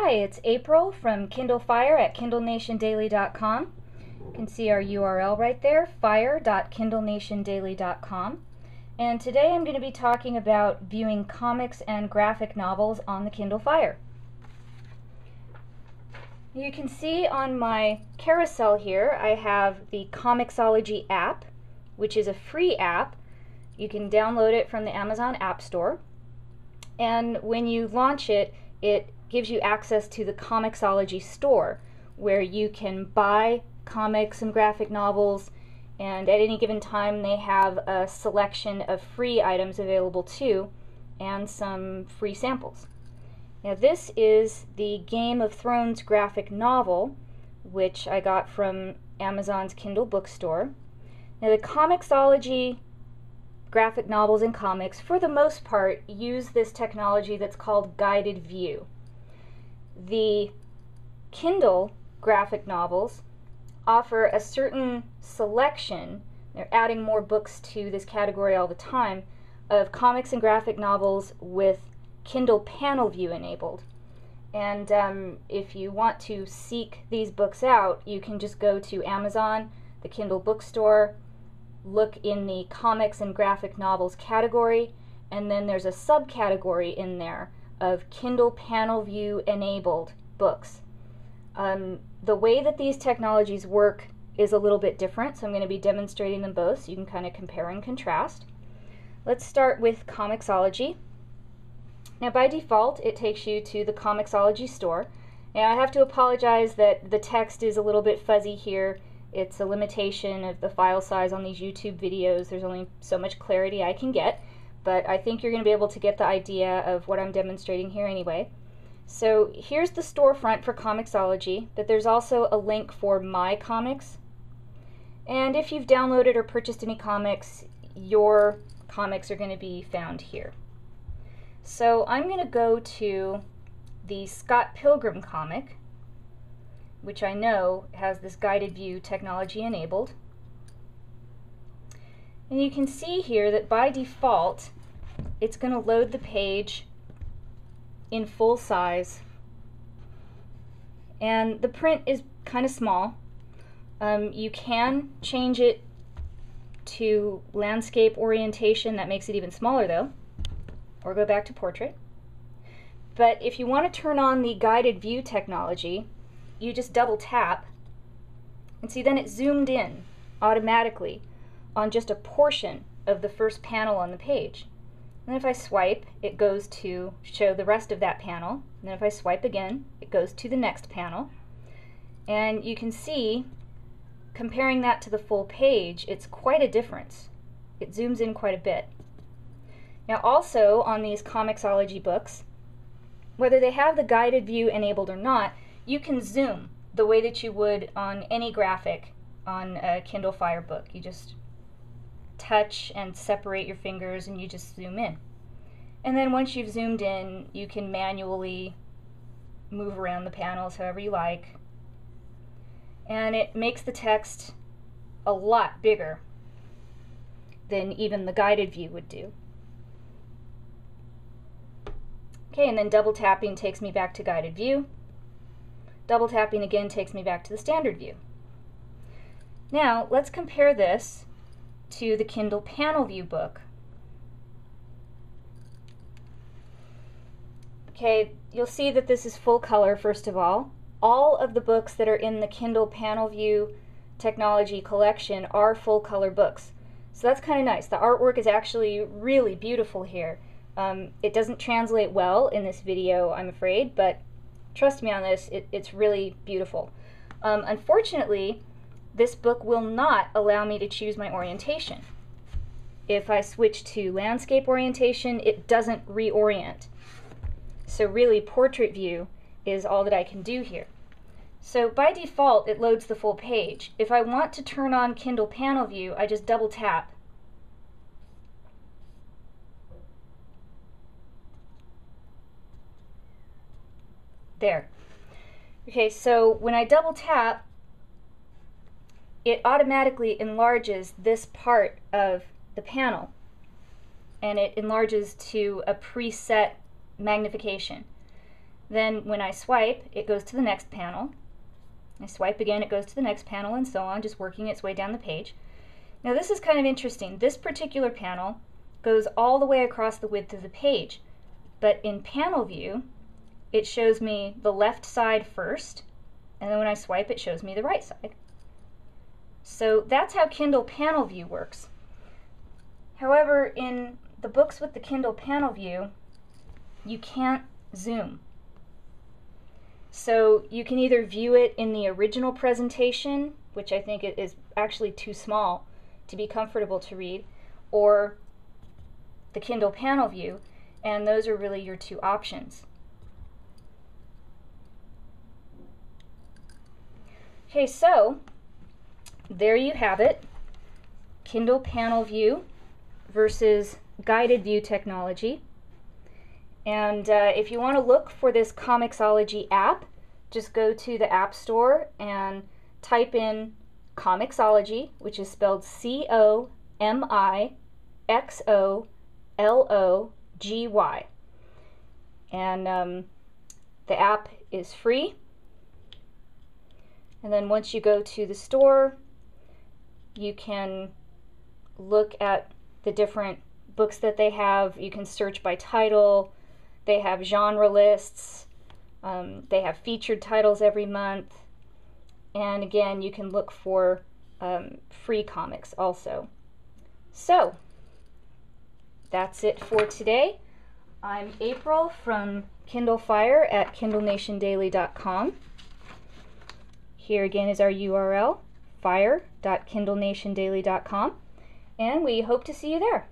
Hi, it's April from Kindle Fire at KindleNationDaily.com. You can see our URL right there, fire.KindleNationDaily.com. And today I'm going to be talking about viewing comics and graphic novels on the Kindle Fire. You can see on my carousel here I have the Comixology app, which is a free app. You can download it from the Amazon App Store. And when you launch it, it gives you access to the Comixology store, where you can buy comics and graphic novels, and at any given time they have a selection of free items available too, and some free samples. Now this is the Game of Thrones graphic novel, which I got from Amazon's Kindle bookstore. Now the Comixology graphic novels and comics, for the most part, use this technology that's called guided view. The Kindle graphic novels offer a certain selection, they're adding more books to this category all the time, of comics and graphic novels with Kindle Panel View enabled. And if you want to seek these books out, you can just go to Amazon, the Kindle bookstore, look in the comics and graphic novels category, and then there's a subcategory in there of Kindle Panel View enabled books. The way that these technologies work is a little bit different, so I'm going to be demonstrating them both so you can kind of compare and contrast. Let's start with Comixology. Now by default it takes you to the Comixology store. Now I have to apologize that the text is a little bit fuzzy here. It's a limitation of the file size on these YouTube videos. There's only so much clarity I can get, but I think you're going to be able to get the idea of what I'm demonstrating here anyway. So here's the storefront for Comixology, but there's also a link for My Comics. And if you've downloaded or purchased any comics, your comics are going to be found here. So I'm going to go to the Scott Pilgrim comic, which I know has this guided view technology enabled. And you can see here that by default it's going to load the page in full size, and the print is kind of small. You can change it to landscape orientation, that makes it even smaller though, or go back to portrait. But if you want to turn on the guided view technology, you just double tap, and see then it zoomed in automatically on just a portion of the first panel on the page. And if I swipe, it goes to show the rest of that panel. And then if I swipe again, it goes to the next panel. And you can see, comparing that to the full page, it's quite a difference. It zooms in quite a bit. Now also on these Comixology books, whether they have the guided view enabled or not, you can zoom the way that you would on any graphic on a Kindle Fire book. You just touch and separate your fingers and you just zoom in. And then once you've zoomed in, you can manually move around the panels however you like. And it makes the text a lot bigger than even the guided view would do. Okay, and then double tapping takes me back to guided view. Double tapping again takes me back to the standard view. Now let's compare this to the Kindle Panel View book. Okay, you'll see that this is full color first of all. All of the books that are in the Kindle Panel View technology collection are full color books. So that's kind of nice. The artwork is actually really beautiful here. It doesn't translate well in this video, I'm afraid, but trust me on this, it's really beautiful. Unfortunately, this book will not allow me to choose my orientation. If I switch to landscape orientation, it doesn't reorient. So really, portrait view is all that I can do here. So by default, it loads the full page. If I want to turn on Kindle Panel View, I just double tap. There. Okay, so when I double tap, it automatically enlarges this part of the panel, and it enlarges to a preset magnification. Then when I swipe, it goes to the next panel. I swipe again, it goes to the next panel, and so on, just working its way down the page. Now this is kind of interesting. This particular panel goes all the way across the width of the page, but in panel view, it shows me the left side first, and then when I swipe, it shows me the right side. So that's how Kindle Panel View works. However, in the books with the Kindle Panel View, you can't zoom. So you can either view it in the original presentation, which I think is actually too small to be comfortable to read, or the Kindle Panel View, and those are really your two options. Okay, so there you have it. Kindle Panel View versus guided view technology. And if you want to look for this Comixology app, just go to the App Store and type in Comixology, which is spelled C-O-M-I-X-O-L-O-G-Y. And the app is free. And then once you go to the store, you can look at the different books that they have. You can search by title. They have genre lists. They have featured titles every month. And again, you can look for free comics also. So, that's it for today. I'm April from Kindle Fire at KindleNationDaily.com. Here again is our URL, fire.KindleNationDaily.com, and we hope to see you there.